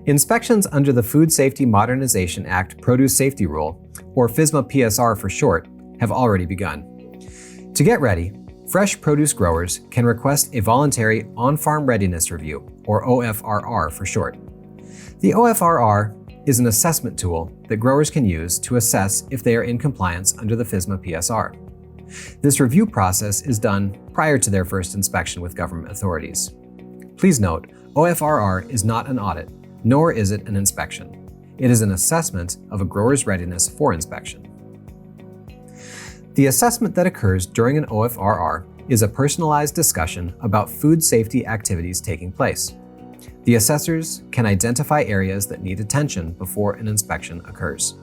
Inspections under the Food Safety Modernization Act Produce Safety Rule, or FSMA PSR for short, have already begun. To get ready, fresh produce growers can request a voluntary On-Farm Readiness Review, or OFRR for short. The OFRR is an assessment tool that growers can use to assess if they are in compliance under the FSMA PSR. This review process is done prior to their first inspection with government authorities. Please note, OFRR is not an audit, nor is it an inspection. It is an assessment of a grower's readiness for inspection. The assessment that occurs during an OFRR is a personalized discussion about food safety activities taking place. The assessors can identify areas that need attention before an inspection occurs.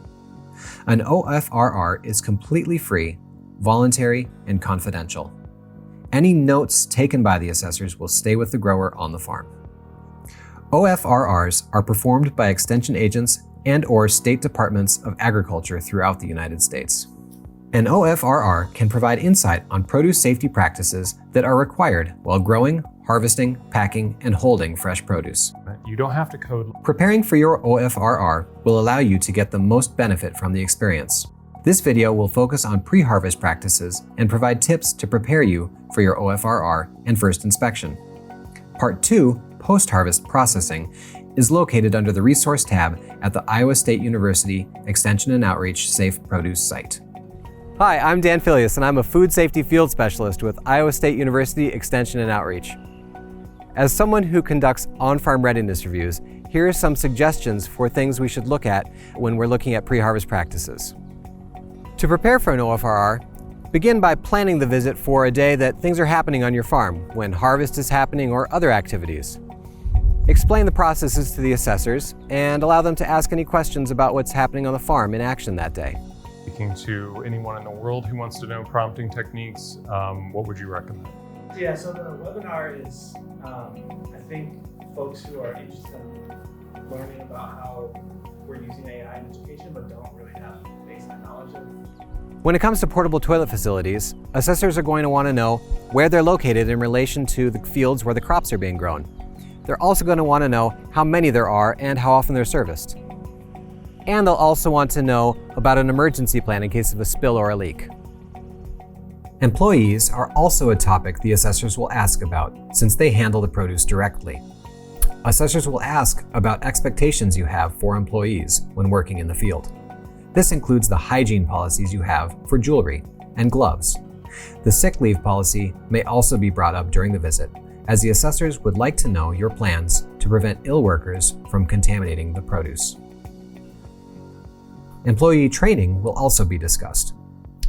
An OFRR is completely free, voluntary, and confidential. Any notes taken by the assessors will stay with the grower on the farm. OFRRs are performed by extension agents and/or state departments of agriculture throughout the United States. An OFRR can provide insight on produce safety practices that are required while growing, harvesting, packing, and holding fresh produce. You don't have to code. Preparing for your OFRR will allow you to get the most benefit from the experience. This video will focus on pre-harvest practices and provide tips to prepare you for your OFRR and first inspection. Part 2, Post-Harvest Processing, is located under the Resource tab at the Iowa State University Extension and Outreach Safe Produce site. Hi, I'm Dan Filius, and I'm a Food Safety Field Specialist with Iowa State University Extension and Outreach. As someone who conducts on-farm readiness reviews, here are some suggestions for things we should look at when we're looking at pre-harvest practices. To prepare for an OFRR, begin by planning the visit for a day that things are happening on your farm, when harvest is happening or other activities. Explain the processes to the assessors and allow them to ask any questions about what's happening on the farm in action that day. Speaking to anyone in the world who wants to know prompting techniques, what would you recommend? Yeah, so the webinar is, I think, folks who are interested in learning about how we're using AI in education but don't really have basic knowledge of. When it comes to portable toilet facilities, assessors are going to want to know where they're located in relation to the fields where the crops are being grown. They're also going to want to know how many there are and how often they're serviced. And they'll also want to know about an emergency plan in case of a spill or a leak. Employees are also a topic the assessors will ask about since they handle the produce directly. Assessors will ask about expectations you have for employees when working in the field. This includes the hygiene policies you have for jewelry and gloves. The sick leave policy may also be brought up during the visit, as the assessors would like to know your plans to prevent ill workers from contaminating the produce. Employee training will also be discussed.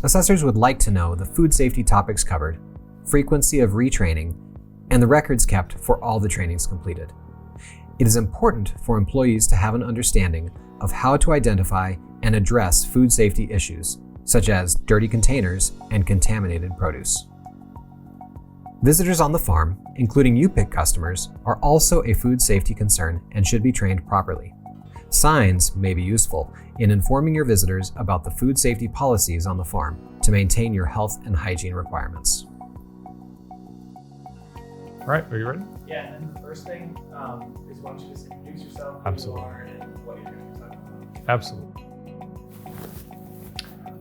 Assessors would like to know the food safety topics covered, frequency of retraining, and the records kept for all the trainings completed. It is important for employees to have an understanding of how to identify and address food safety issues, such as dirty containers and contaminated produce. Visitors on the farm, including U-Pick customers, are also a food safety concern and should be trained properly. Signs may be useful in informing your visitors about the food safety policies on the farm to maintain your health and hygiene requirements. All right, are you ready? Yeah, and then the first thing is why don't you just introduce yourself, who Absolutely. you are, and what you're going to be talking about. Absolutely.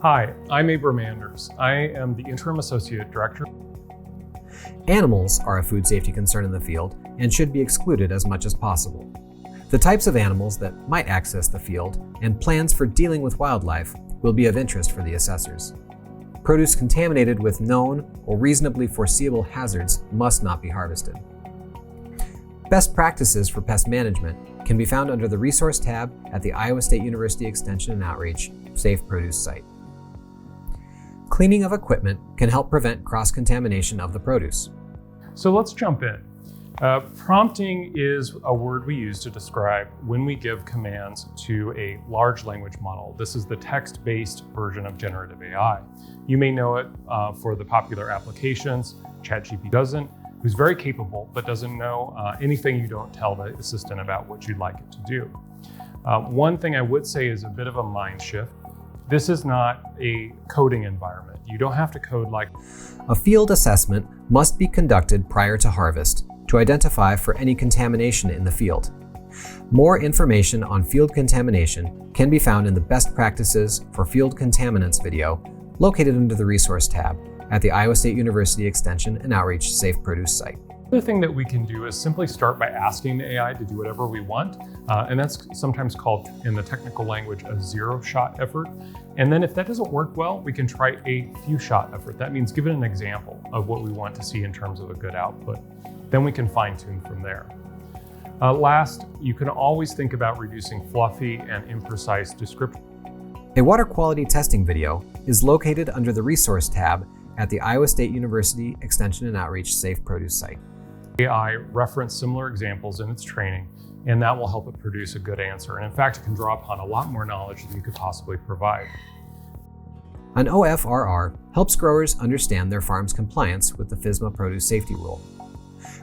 Hi, I'm Abram Anders. I am the Interim Associate Director. Animals are a food safety concern in the field and should be excluded as much as possible. The types of animals that might access the field and plans for dealing with wildlife will be of interest for the assessors. Produce contaminated with known or reasonably foreseeable hazards must not be harvested. Best practices for pest management can be found under the Resource tab at the Iowa State University Extension and Outreach Safe Produce site. Cleaning of equipment can help prevent cross-contamination of the produce. So let's jump in. Prompting is a word we use to describe when we give commands to a large language model. This is the text-based version of generative AI. You may know it for the popular applications. ChatGPT doesn't, who's very capable, but doesn't know anything you don't tell the assistant about what you'd like it to do. One thing I would say is a bit of a mind shift. This is not a coding environment. You don't have to code like. A field assessment must be conducted prior to harvest to identify for any contamination in the field. More information on field contamination can be found in the Best Practices for Field Contaminants video, located under the Resource tab at the Iowa State University Extension and Outreach Safe Produce site. The thing that we can do is simply start by asking the AI to do whatever we want, and that's sometimes called, in the technical language, a zero-shot effort. And then if that doesn't work well, we can try a few-shot effort. That means give it an example of what we want to see in terms of a good output. Then we can fine-tune from there. Last, you can always think about reducing fluffy and imprecise description. A water quality testing video is located under the Resource tab at the Iowa State University Extension and Outreach Safe Produce site. AI reference similar examples in its training, and that will help it produce a good answer. And in fact, it can draw upon a lot more knowledge than you could possibly provide. An OFRR helps growers understand their farm's compliance with the FSMA Produce Safety Rule.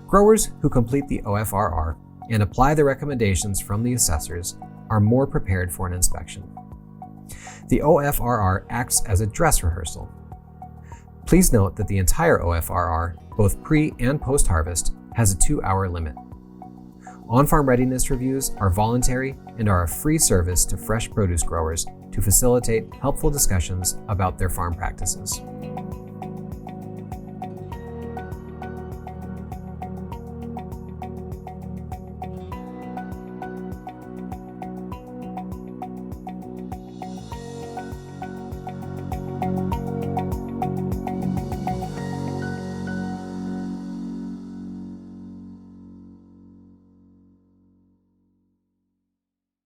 Growers who complete the OFRR and apply the recommendations from the assessors are more prepared for an inspection. The OFRR acts as a dress rehearsal. Please note that the entire OFRR, both pre- and post-harvest, has a 2-hour limit. On-farm readiness reviews are voluntary and are a free service to fresh produce growers to facilitate helpful discussions about their farm practices.